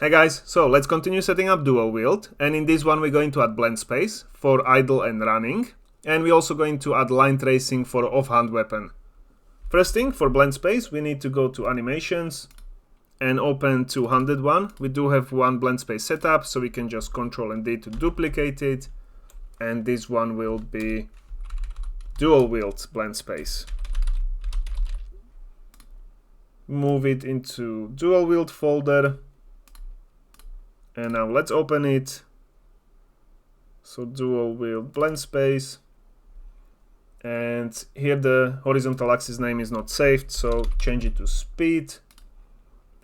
Hey guys, so let's continue setting up dual wield, and in this one we're going to add blend space for idle and running, and we're also going to add line tracing for offhand weapon. First thing, for blend space we need to go to animations and open 200 one. We do have one blend space setup, so we can just Ctrl and D to duplicate it, and this one will be dual wield blend space. Move it into dual wield folder. And now let's open it. So dual wield blend space. And here the horizontal axis name is not saved, so change it to speed.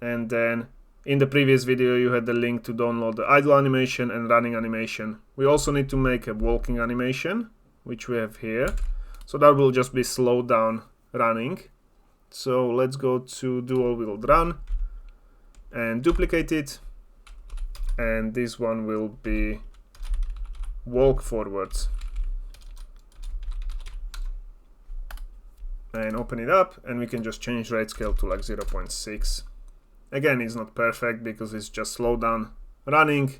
And then in the previous video you had the link to download the idle animation and running animation. We also need to make a walking animation, which we have here. So that will just be slowed down running. So let's go to dual wield run and duplicate it. And this one will be walk forwards. And open it up, and we can just change rate scale to like 0.6. Again, it's not perfect because it's just slow down running,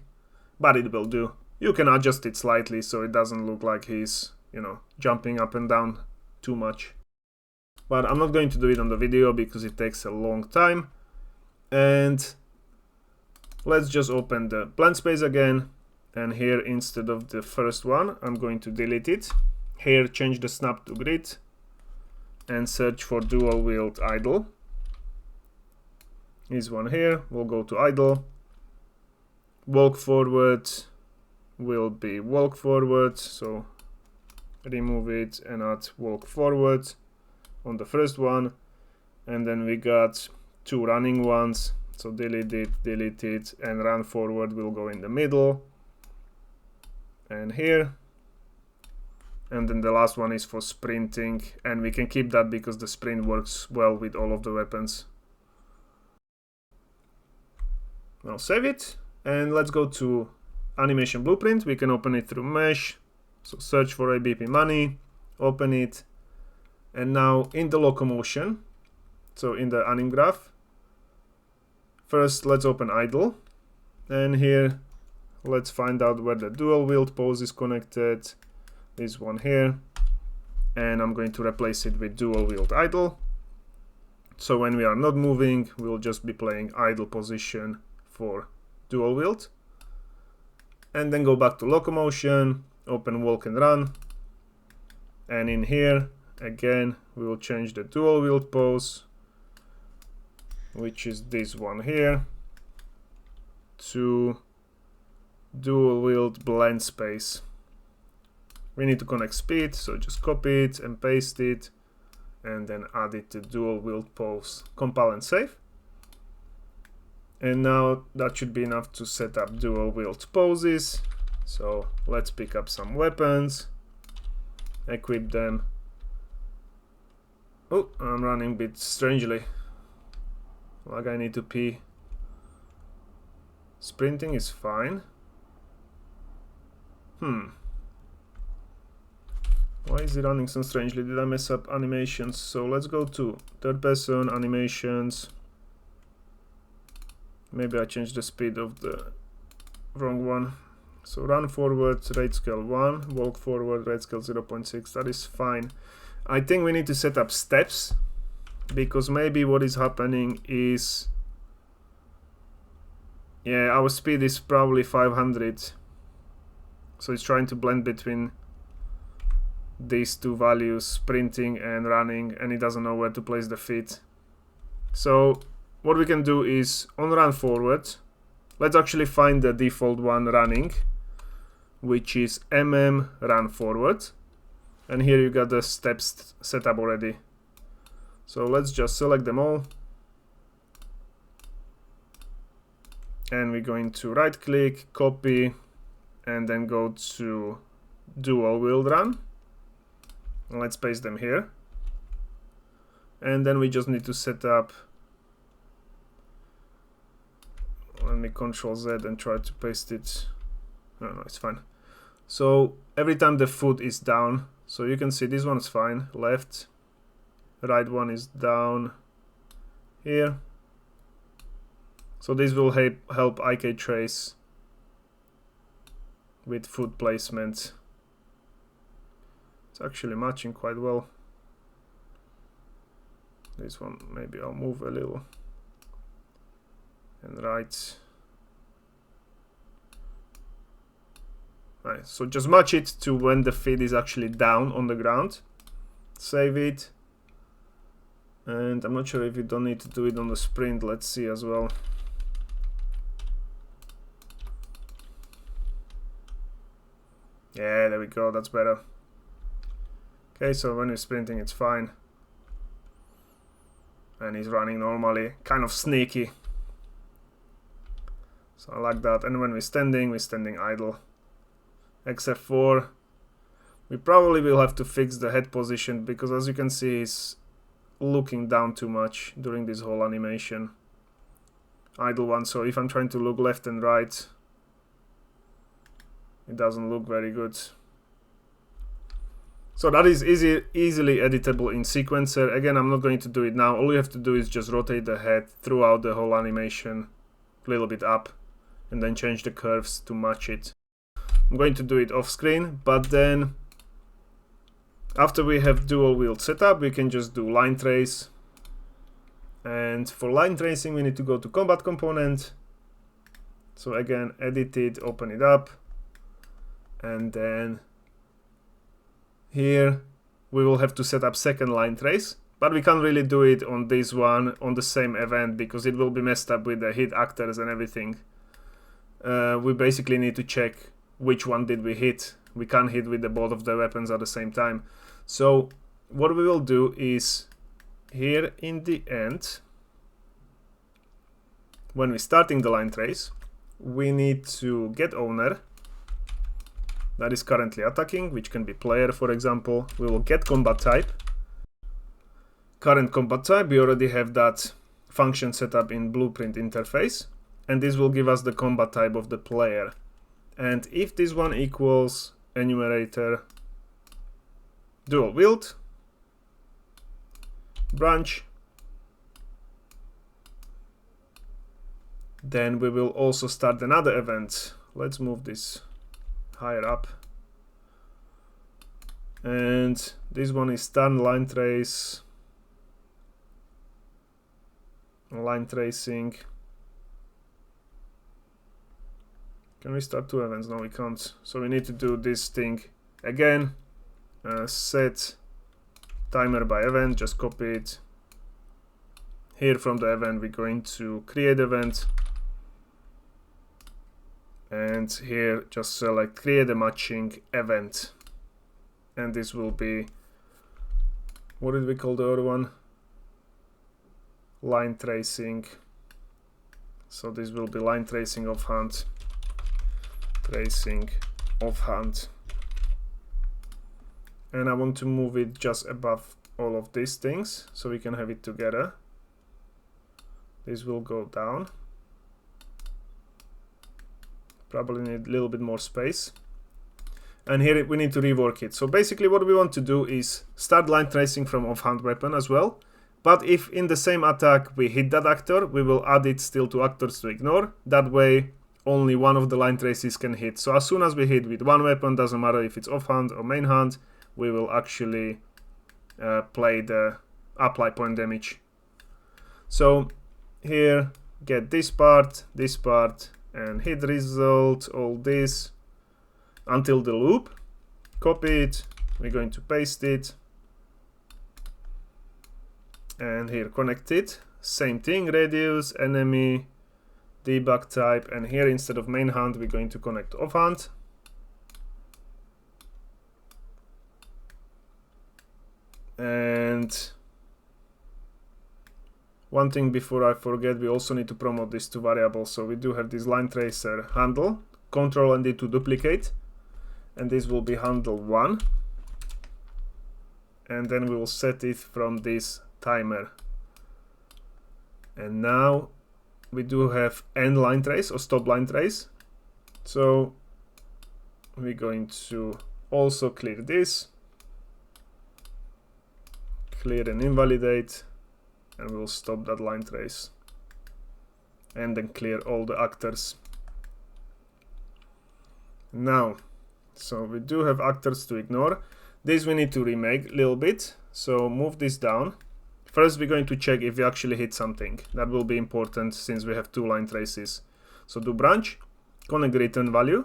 but it will do. You can adjust it slightly so it doesn't look like he's, jumping up and down too much. But I'm not going to do it on the video because it takes a long time. And let's just open the blend space again, and here instead of the first one I'm going to delete it. Here change the snap to grid and search for dual wield idle. This one here, we'll go to idle. Walk forward will be walk forward, so remove it and add walk forward on the first one. And then we got two running ones, so delete it, and run forward will go in the middle and here. And then the last one is for sprinting, and we can keep that because the sprint works well with all of the weapons. Now save it, and let's go to animation blueprint. We can open it through mesh, so search for ABP money, open it, and now in the locomotion, so in the anim graph, first let's open idle, and here let's find out where the dual wield pose is connected, this one here, and I'm going to replace it with dual wield idle. So when we are not moving, we'll just be playing idle position for dual wield. And then go back to locomotion, open walk and run, and in here again we will change the dual wield pose, which is this one here, to dual wield blend space. We need to connect speed, so just copy it and paste it, and then add it to dual wield pose, compile and save. And now that should be enough to set up dual wield poses. So let's pick up some weapons, equip them. Oh, I'm running a bit strangely, like I need to pee. Sprinting is fine. Why is it running so strangely? Did I mess up animations? So let's go to third person animations. Maybe I changed the speed of the wrong one. So run forward, rate scale 1, walk forward, rate scale 0.6. That is fine. I think we need to set up steps, because maybe what is happening is, yeah, our speed is probably 500. So it's trying to blend between these two values, sprinting and running, and it doesn't know where to place the feet. So what we can do is on run forward, let's actually find the default one running, which is run forward. And here you got the steps set up already. So let's just select them all. And we're going to right click, copy, and then go to dual wield run. And let's paste them here. And then we just need to set up, let me Ctrl Z and try to paste it. No, it's fine. So every time the foot is down, so you can see this one's fine, left, right one is down here. So this will help IK trace with foot placement. It's actually matching quite well. This one maybe I'll move a little. And right. Right, so just match it to when the feet is actually down on the ground. Save it. And I'm not sure if you don't need to do it on the sprint. Let's see as well. Yeah, there we go, that's better. Okay, so when he's sprinting, it's fine. And he's running normally, kind of sneaky. So I like that. And when we're standing idle. Except for, we probably will have to fix the head position, because as you can see, he's looking down too much during this whole animation. Idle one, so if I'm trying to look left and right, it doesn't look very good. So that is easily editable in Sequencer. Again, I'm not going to do it now. All you have to do is just rotate the head throughout the whole animation a little bit up, and then change the curves to match it. I'm going to do it off screen, but then after we have dual wield set up, we can just do line trace. And for line tracing, we need to go to combat component. So again, edit it, open it up. And then here we will have to set up second line trace, but we can't really do it on this one on the same event, because it will be messed up with the hit actors and everything. We basically need to check which one did we hit. We can't hit with both of the weapons at the same time. So what we will do is, here in the end, when we're starting the line trace, we need to get owner that is currently attacking, which can be player, for example. We will get combat type. Current combat type, we already have that function set up in Blueprint interface, and this will give us the combat type of the player. And if this one equals enumerator dual wield branch, then we will also start another event. Let's move this higher up. And this one is start line trace, line tracing. Can we start two events? No, we can't. So we need to do this thing again. Set timer by event, just copy it. Here from the event, we're going to create event. And here, just select create a matching event. And this will be, what did we call the other one? Line tracing. So this will be line tracing offhand. Tracing offhand. And I want to move it just above all of these things so we can have it together. This will go down. Probably need a little bit more space. And here we need to rework it. So basically what we want to do is start line tracing from offhand weapon as well. But if in the same attack we hit that actor, we will add it still to actors to ignore. That way only one of the line traces can hit. So as soon as we hit with one weapon, doesn't matter if it's offhand or main hand, we will actually play the apply point damage. So here, get this part, and hit result, all this, until the loop. Copy it, we're going to paste it. And here, connect it. Same thing, radius, enemy, debug type, and here instead of main hand, we're going to connect offhand. And one thing before I forget, we also need to promote these two variables. So we do have this line tracer handle, Control and D to duplicate, and this will be handle 1. And then we will set it from this timer. And now we do have end line trace or stop line trace. So we're going to also clear this, clear and invalidate, and we'll stop that line trace. and then clear all the actors. Now, so we do have actors to ignore. This we need to remake a little bit, so move this down. First we're going to check if we actually hit something. That will be important since we have 2 line traces. So do branch, connect return value,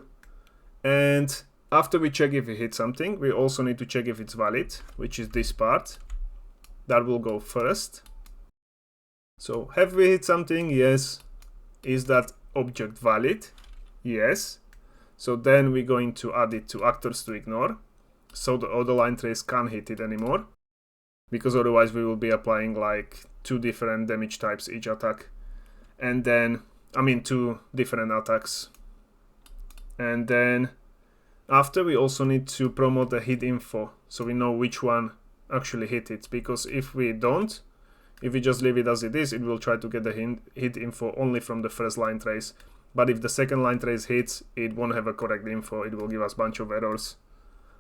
and after we check if we hit something, we also need to check if it's valid, which is this part. That will go first. So have we hit something? Yes. Is that object valid? Yes. So then we're going to add it to actors to ignore, so the other line trace can't hit it anymore, because otherwise we will be applying like 2 different damage types each attack, and then 2 different attacks. And then after, we also need to promote the hit info, so we know which one actually hit it, because if we don't, if we just leave it as it is, it will try to get the hit info only from the first line trace. But if the second line trace hits, it won't have a correct info, it will give us a bunch of errors.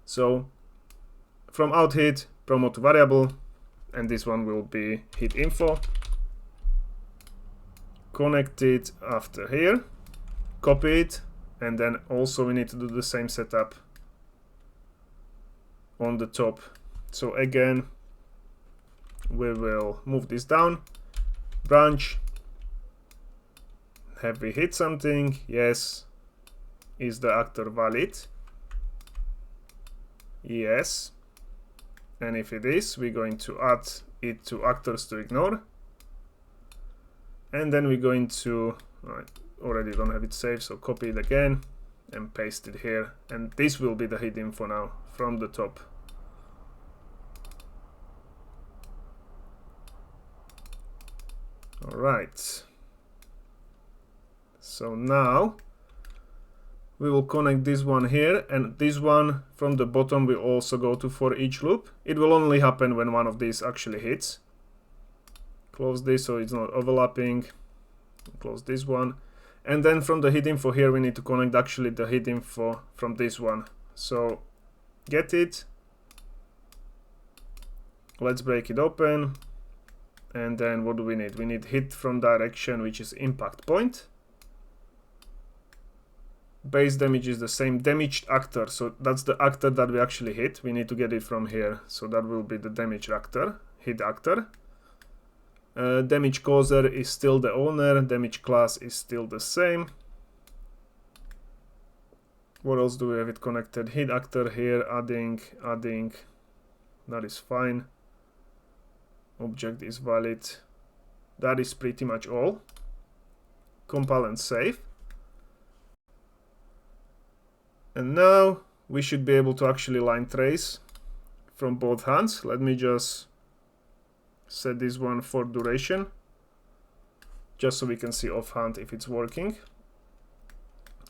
So from out hit, promote to variable, and this one will be hit info. Connect it after here, copy it, and then also we need to do the same setup on the top. So again, we will move this down, branch. Have we hit something? Yes. Is the actor valid? Yes. And if it is, we're going to add it to actors to ignore. And then we're going to, already don't have it saved, so copy it again and paste it here. And this will be the hit info now from the top. All right. So now we will connect this one here, and this one from the bottom will also go to for each loop. It will only happen when one of these actually hits. Close this so it's not overlapping. Close this one. And then from the hit info here, we need to connect actually the hit info from this one. So get it. Let's break it open. And then what do we need? We need hit from direction, which is impact point. Base damage is the same, damaged actor, so that's the actor that we actually hit. We need to get it from here, so that will be the damaged actor, hit actor. Damage causer is still the owner, damage class is still the same. What else do we have it connected? Hit actor here, adding, that is fine. Object is valid. That is pretty much all. Compile and save. And now we should be able to actually line trace from both hands. Let me just set this one for duration, just so we can see offhand if it's working.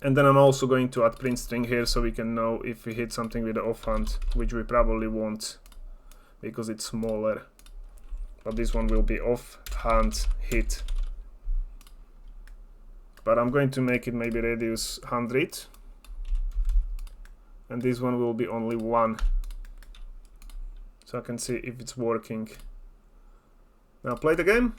And then I'm also going to add print string here so we can know if we hit something with the offhand, which we probably won't because it's smaller. But this one will be offhand hit. But I'm going to make it maybe radius 100. And this one will be only 1, so I can see if it's working. Now play the game.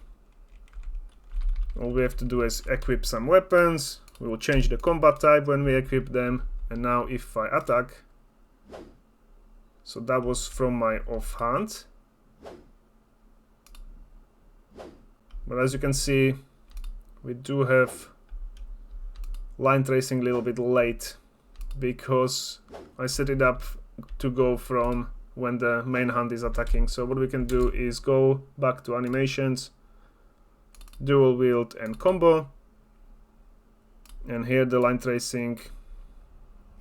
All we have to do is equip some weapons. We will change the combat type when we equip them. And now if I attack, so that was from my offhand. But as you can see, we do have line tracing a little bit late, because I set it up to go from when the main hand is attacking. So what we can do is go back to animations, dual wield and combo, and here the line tracing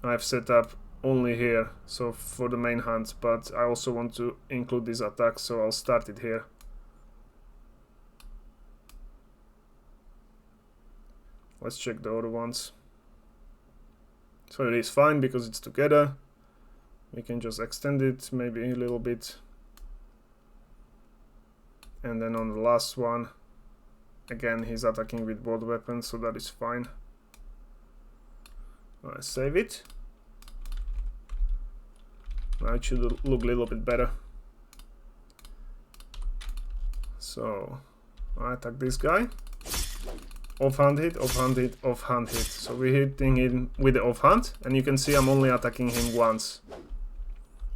I've set up only here, so for the main hand, but I also want to include this attack, so I'll start it here. Let's check the other ones. So it is fine because it's together. We can just extend it maybe a little bit. And then on the last one, again, he's attacking with both weapons, so that is fine. Let's save it. Now it should look a little bit better. So I attack this guy. offhand hit, offhand hit, offhand hit. So we're hitting him with the offhand, and you can see I'm only attacking him once.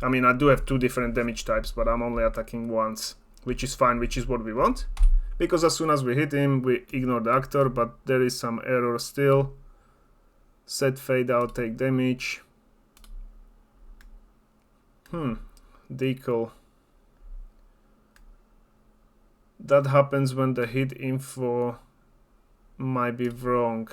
I mean, I do have 2 different damage types, but I'm only attacking once, which is fine, which is what we want. Because as soon as we hit him, we ignore the actor, but there is some error still. Set fade out, take damage. Decal. That happens when the hit info might be wrong.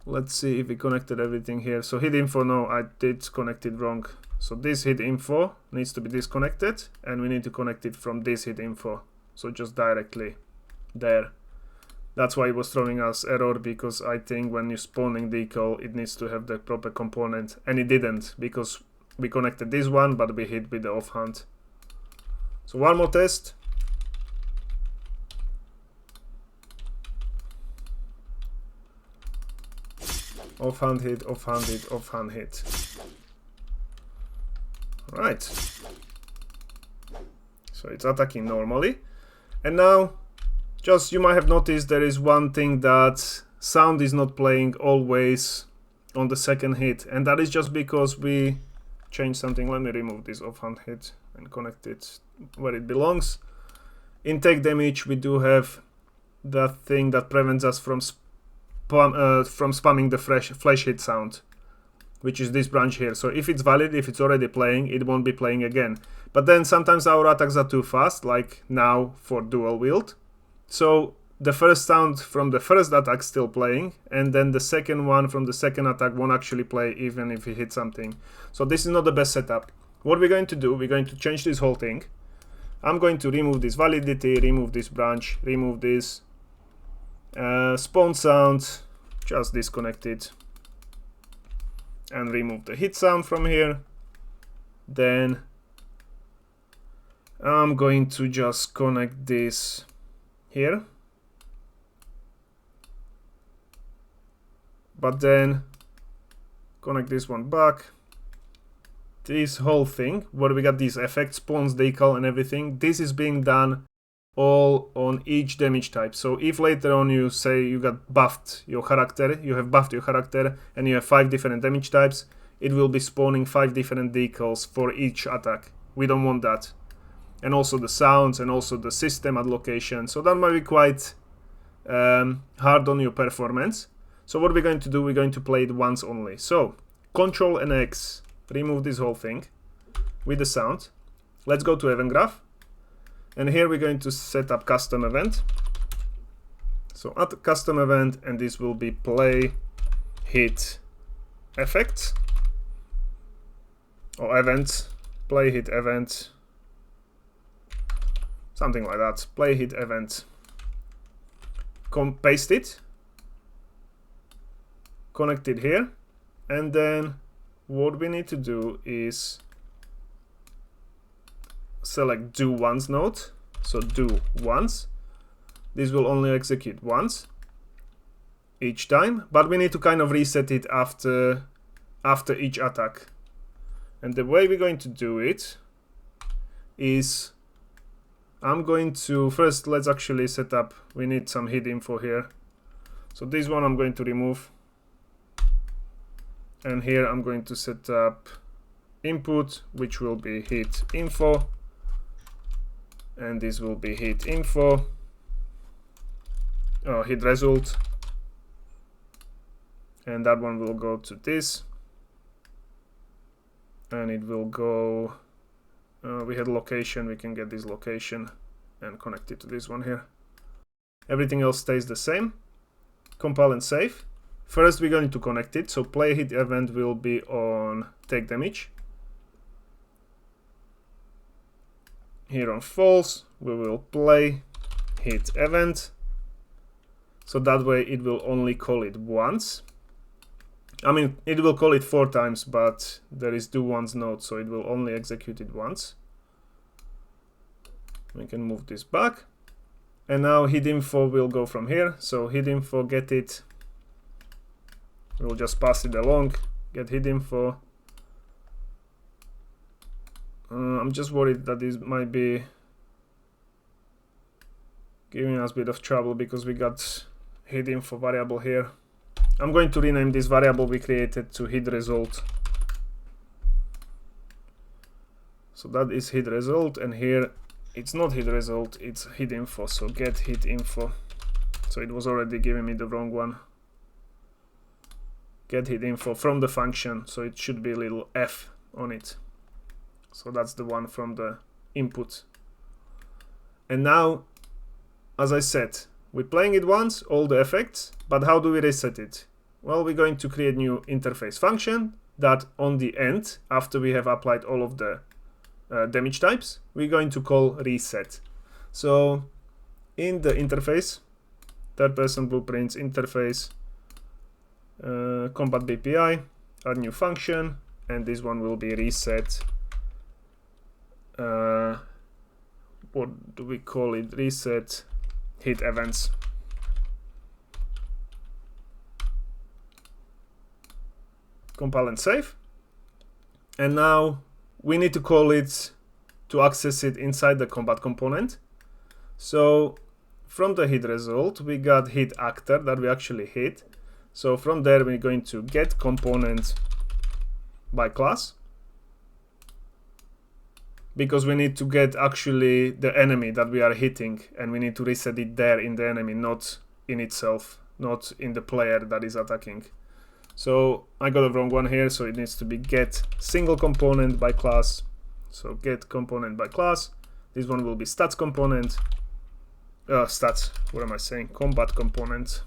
Let's see if we connected everything here. So hit info, no, I did connect it wrong. So this hit info needs to be disconnected, and we need to connect it from this hit info. So just directly there. That's why it was throwing us error, because I think when you're spawning decal, it needs to have the proper component, and it didn't, because we connected this one, but we hit with the offhand. So one more test. Offhand hit, offhand hit, offhand hit. Right. So it's attacking normally. And now, just you might have noticed there is one thing that sound is not playing always on the second hit. And that is just because we changed something. Let me remove this offhand hit and connect it where it belongs. In take damage, we do have that thing that prevents us from spamming the flash hit sound, which is this branch here. So if it's valid, if it's already playing, it won't be playing again. But then sometimes our attacks are too fast, like now for dual wield. So the first sound from the first attack still playing, and then the second one from the second attack won't actually play even if we hit something. So this is not the best setup. What we're going to do, we're going to change this whole thing. I'm going to remove this validity, remove this branch, remove this spawn sound, just disconnect it, and remove the hit sound from here. Then I'm going to just connect this here, but then connect this one back. This whole thing where we got these effects, spawns, decal, and everything, this is being done all on each damage type. So if later on you say you got buffed your character, you have buffed your character and you have 5 different damage types, it will be spawning 5 different decals for each attack. We don't want that. And also the sounds and also the system allocation. So that might be quite hard on your performance. So what we're going to do, we're going to play it once only. So Control and X, remove this whole thing with the sound. Let's go to event graph. And here we're going to set up custom event. So add custom event, and this will be play hit effect or event, play hit event, something like that. Play hit event. Paste it, connect it here, and then what we need to do is select do once node. So do once. This will only execute once each time, but we need to kind of reset it after each attack. And the way we're going to do it is I'm going to first, let's actually set up, we need some hit info here. So this one I'm going to remove, and here I'm going to set up input, which will be hit info, and this will be hit info, hit result, and that one will go to this, and it will go, we had location, we can get this location and connect it to this one here. Everything else stays the same. Compile and save. First we're going to connect it, so play hit event will be on take damage. Here on false, we will play hit event. So that way it will only call it once. I mean, it will call it 4 times, but there is do once node, so it will only execute it once. We can move this back. And now hit info will go from here. So hit info, get it. We'll just pass it along, get hit info. I'm just worried that this might be giving us a bit of trouble because we got hit info variable here. I'm going to rename this variable we created to hit result. So that is hit result, and here it's not hit result, it's hit info, so get hit info. So it was already giving me the wrong one. Get hit info from the function, so it should be a little f on it. So that's the one from the input. And now, as I said, we're playing it once, all the effects, but how do we reset it? Well, we're going to create new interface function that on the end, after we have applied all of the damage types, we're going to call reset. So in the interface, third person blueprints interface, combat BPI, add new function, and this one will be reset. What do we call it? Reset hit events. Compile and save. And now we need to call it to access it inside the combat component. So from the hit result, we got hit actor that we actually hit. So from there, we're going to get component by class, because we need to get actually the enemy that we are hitting, and we need to reset it there in the enemy, not in itself, not in the player that is attacking. So I got the wrong one here, so it needs to be get single component by class. So get component by class. This one will be stats component. Stats, what am I saying? Combat component.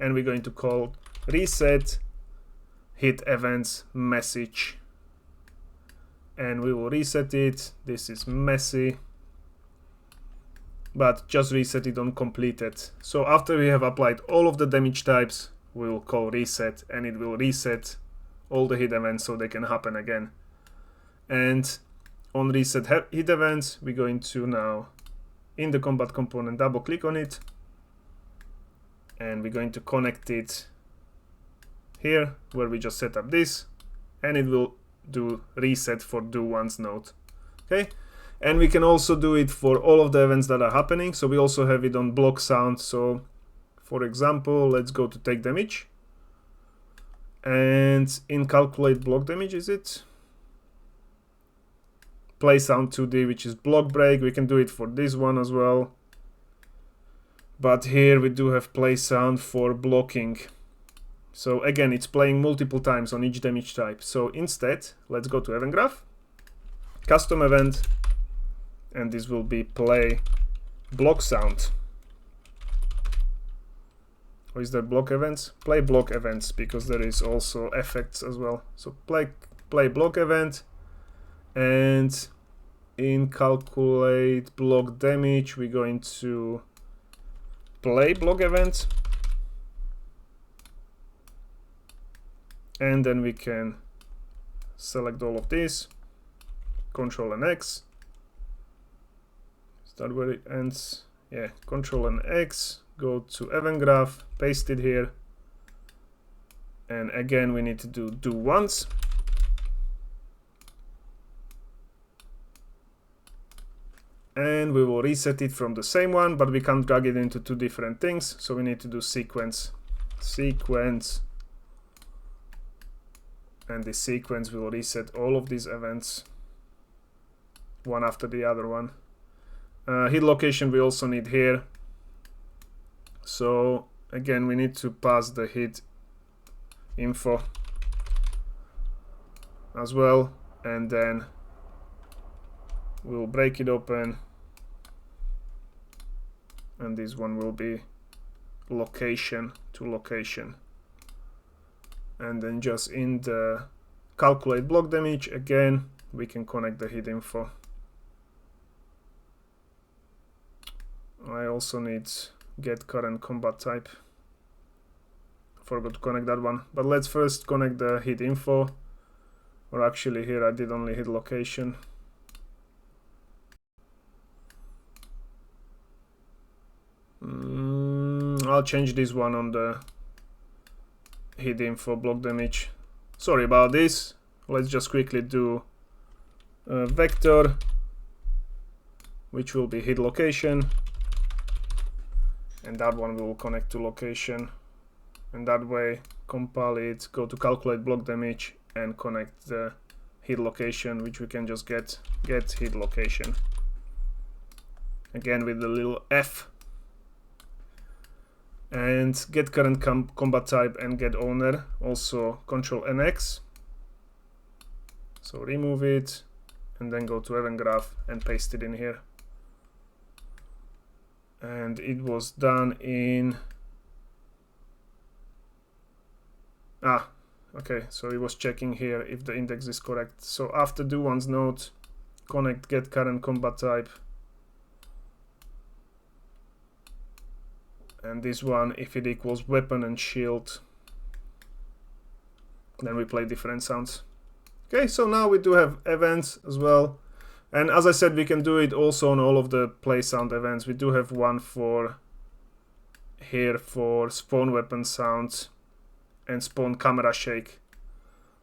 And we're going to call reset hit events message. And we will reset it. This is messy, but just reset it on completed. So after we have applied all of the damage types, we will call reset, and it will reset all the hit events so they can happen again. And on reset hit events, we're going to now, in the combat component, double click on it, and we're going to connect it here where we just set up this, and it will do reset for do once node. Okay, and we can also do it for all of the events that are happening. So we also have it on block sound. So for example, let's go to take damage, and in calculate block damage, is it play sound 2D, which is block break. We can do it for this one as well, but here we do have play sound for blocking. So again, it's playing multiple times on each damage type. So instead, let's go to event graph, custom event, and this will be play block sound. Or is there block events? Play block events, because there is also effects as well. So play block event, and in calculate block damage, we're going to play block event. And then we can select all of these, Control and X. Is that where it ends? Yeah, Control and X, go to event graph, paste it here. And again, we need to do once. And we will reset it from the same one, but we can't drag it into two different things. So we need to do sequence. And this sequence will reset all of these events one after the other one. Hit location we also need here. So again, we need to pass the hit info as well, and then we'll break it open, and this one will be location to location. And then just in the calculate block damage, again, we can connect the hit info. I also need get current combat type. Forgot to connect that one, but let's first connect the hit info, or actually here I did only hit location. I'll change this one on the hit info block damage. Sorry about this. Let's just quickly do a vector, which will be hit location, and that one will connect to location, and that way compile it, go to calculate block damage and connect the hit location, which we can just get hit location again with the little F, and get current combat type and get owner, also Control NX. So remove it and then go to event graph and paste it in here. And it was done in okay, so it was checking here if the index is correct. So after do one's node, connect get current combat type, and this one, if it equals weapon and shield, then we play different sounds. Okay, so now we do have events as well, and as I said, we can do it also on all of the play sound events. We do have one for here for spawn weapon sounds and spawn camera shake.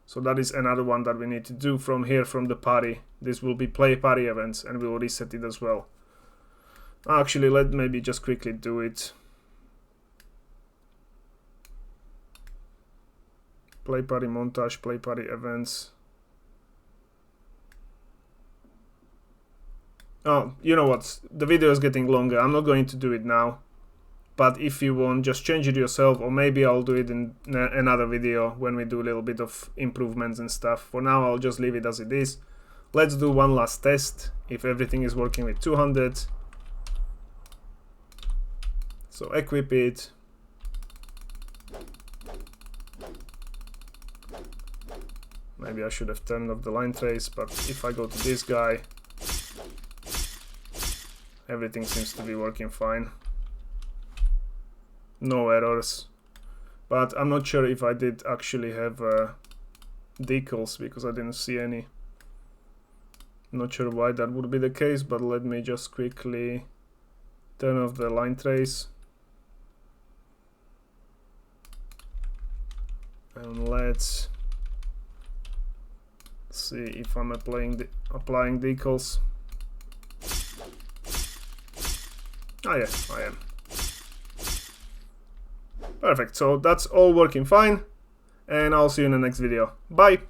So that is another one that we need to do from here, from the party. This will be play party events, and we will reset it as well. Actually, let maybe just quickly do it. Play party montage, play party events. Oh, you know what? The video is getting longer. I'm not going to do it now. But if you want, just change it yourself, or maybe I'll do it in another video when we do a little bit of improvements and stuff. For now, I'll just leave it as it is. Let's do one last test if everything is working with 200. So equip it. Maybe I should have turned off the line trace, but if I go to this guy, everything seems to be working fine. No errors, but I'm not sure if I did actually have decals, because I didn't see any. Not sure why that would be the case, but let me just quickly turn off the line trace. And let's see if I'm applying decals. Oh yeah, I am. Perfect, so that's all working fine, and I'll see you in the next video. Bye!